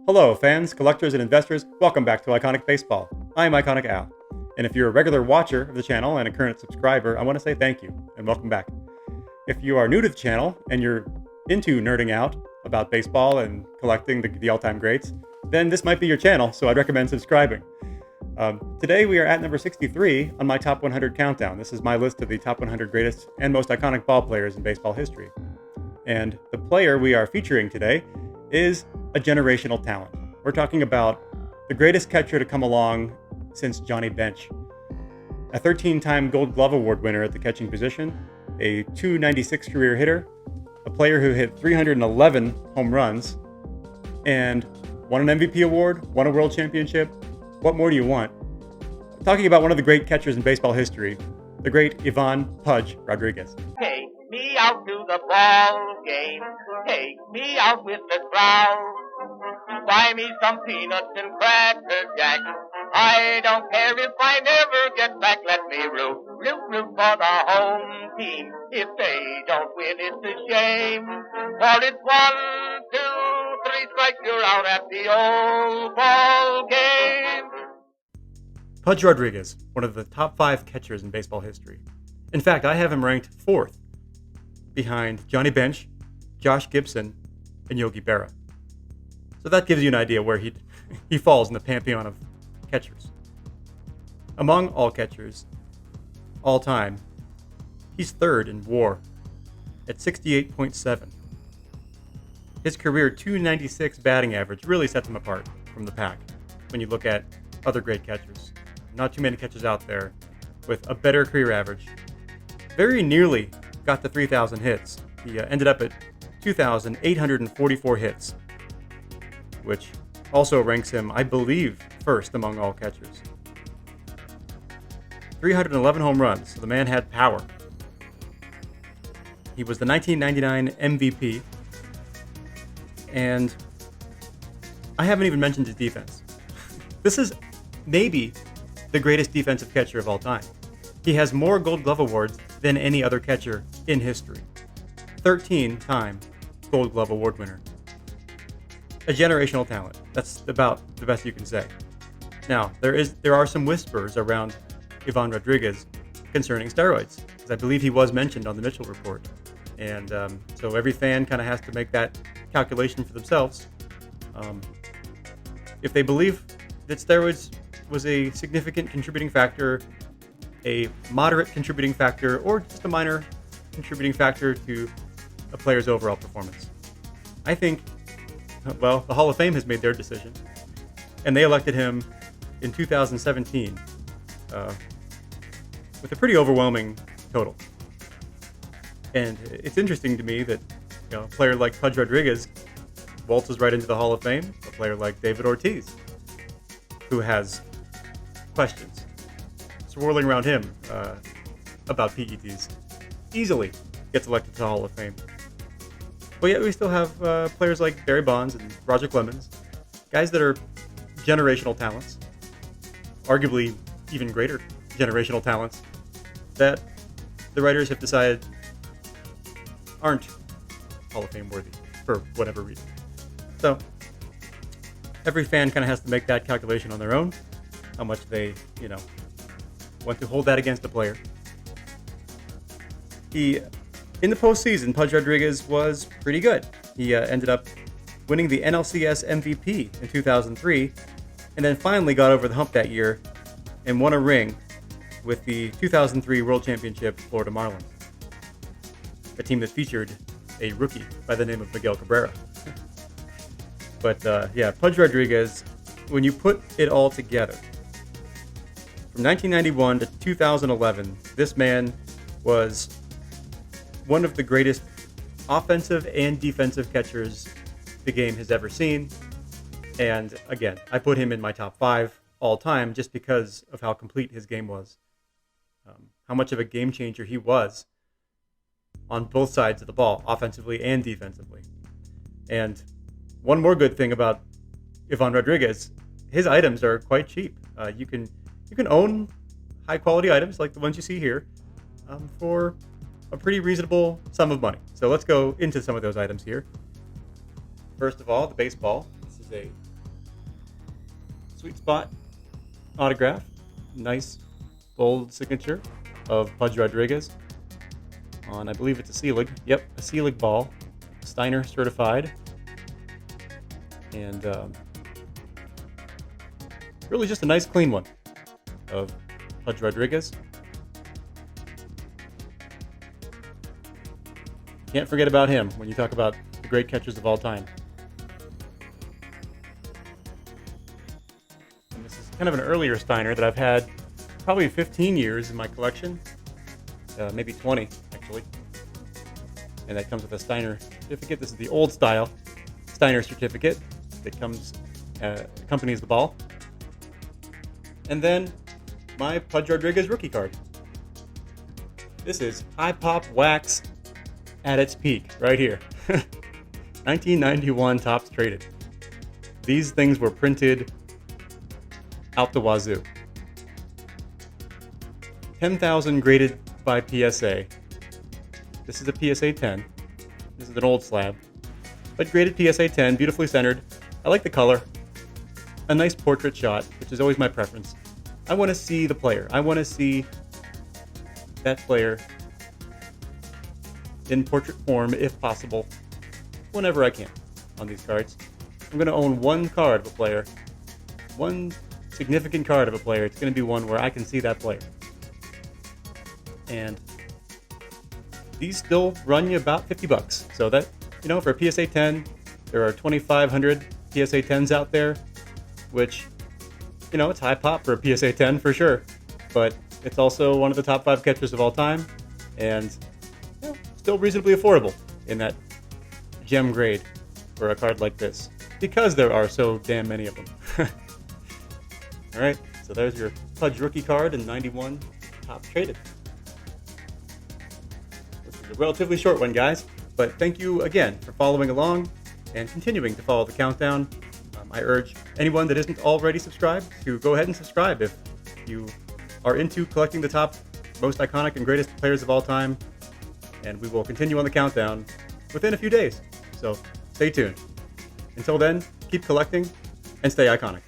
Hello, fans, collectors, and investors. Welcome back to Iconic Baseball. I'm Iconic Al. And if you're a regular watcher of the channel and a current subscriber, I want to say thank you and welcome back. If you are new to the channel and you're into nerding out about baseball and collecting the all-time greats, then this might be your channel, so I'd recommend subscribing. Today we are at number 63 on my top 100 countdown. This is my list of the top 100 greatest and most iconic ball players in baseball history. And the player we are featuring today is a generational talent. We're talking about the greatest catcher to come along since Johnny Bench. A 13-time Gold Glove Award winner at the catching position, a .296 career hitter, a player who hit 311 home runs, and won an MVP award, won a world championship. What more do you want? Talking about one of the great catchers in baseball history, the great Ivan "Pudge" Rodriguez. Take me out to the ball game. Take me out with the crowd. Buy me some peanuts and cracker jack. I don't care if I never get back. Let me root for the home team. If they don't win, it's a shame. For it's 1, 2, 3 strikes, you're out at the old ball game. Pudge Rodriguez, one of the top 5 catchers in baseball history. In fact, I have him ranked 4th, behind Johnny Bench, Josh Gibson, and Yogi Berra. So that gives you an idea where he falls in the pantheon of catchers. Among all catchers, all time, he's 3rd in WAR at 68.7. His career .296 batting average really sets him apart from the pack when you look at other great catchers. Not too many catchers out there with a better career average. Very nearly got to 3,000 hits. He ended up at 2,844 hits, which also ranks him, I believe, 1st among all catchers. 311 home runs, so the man had power. He was the 1999 MVP, and I haven't even mentioned his defense. This is maybe the greatest defensive catcher of all time. He has more Gold Glove awards than any other catcher in history. 13-time Gold Glove Award winner. A generational talent. That's about the best you can say. Now, there are some whispers around Ivan Rodriguez concerning steroids, because I believe he was mentioned on the Mitchell Report. And so every fan kind of has to make that calculation for themselves. If they believe that steroids was a significant contributing factor, a moderate contributing factor, or just a minor contributing factor to a player's overall performance. I think, well, the Hall of Fame has made their decision, and they elected him in 2017 with a pretty overwhelming total. And it's interesting to me that a player like Pudge Rodriguez waltzes right into the Hall of Fame. A player like David Ortiz, who has questions swirling around him about PEDs, easily gets elected to the Hall of Fame. But yet we still have players like Barry Bonds and Roger Clemens, guys that are generational talents, arguably even greater generational talents, that the writers have decided aren't Hall of Fame worthy for whatever reason. So every fan kind of has to make that calculation on their own, how much they, want to hold that against a player. In the postseason, Pudge Rodriguez was pretty good. He ended up winning the NLCS MVP in 2003, and then finally got over the hump that year and won a ring with the 2003 World Championship Florida Marlins, a team that featured a rookie by the name of Miguel Cabrera. But Pudge Rodriguez, when you put it all together, from 1991 to 2011, this man was one of the greatest offensive and defensive catchers the game has ever seen. And again, I put him in my top 5 all time just because of how complete his game was. How much of a game changer he was on both sides of the ball, offensively and defensively. And one more good thing about Ivan Rodriguez, his items are quite cheap. You can own high quality items like the ones you see here for a pretty reasonable sum of money. So let's go into some of those items here. First of all, the baseball. This is a Sweet spot autograph. Nice bold signature of Pudge Rodriguez on, I believe it's a Selig. Yep, a Selig ball. Steiner certified. And really just a nice clean one of Pudge Rodriguez. Can't forget about him when you talk about the great catchers of all time. And this is kind of an earlier Steiner that I've had probably 15 years in my collection. Maybe 20, actually. And that comes with a Steiner certificate. This is the old style Steiner certificate that comes, accompanies the ball. And then my Pudge Rodriguez rookie card. This is High Pop Wax at its peak, right here. 1991 Topps Traded. These things were printed out the wazoo. 10,000 graded by PSA. This is a PSA 10. This is an old slab, but graded PSA 10, beautifully centered. I like the color. A nice portrait shot, which is always my preference. I want to see the player. I want to see that player in portrait form, if possible, whenever I can on these cards. I'm going to own one card of a player, one significant card of a player. It's going to be one where I can see that player. And these still run you about $50. So that, for a PSA 10, there are 2,500 PSA 10s out there, which, it's high pop for a PSA 10 for sure. But it's also one of the top 5 catchers of all time, and still reasonably affordable in that gem grade for a card like this, because there are so damn many of them. All right, so there's your Pudge rookie card in 91 Topps Traded. This is a relatively short one, guys, but thank you again for following along and continuing to follow the countdown. I urge anyone that isn't already subscribed to go ahead and subscribe if you are into collecting the top, most iconic and greatest players of all time. And we will continue on the countdown within a few days. So stay tuned. Until then, keep collecting and stay iconic.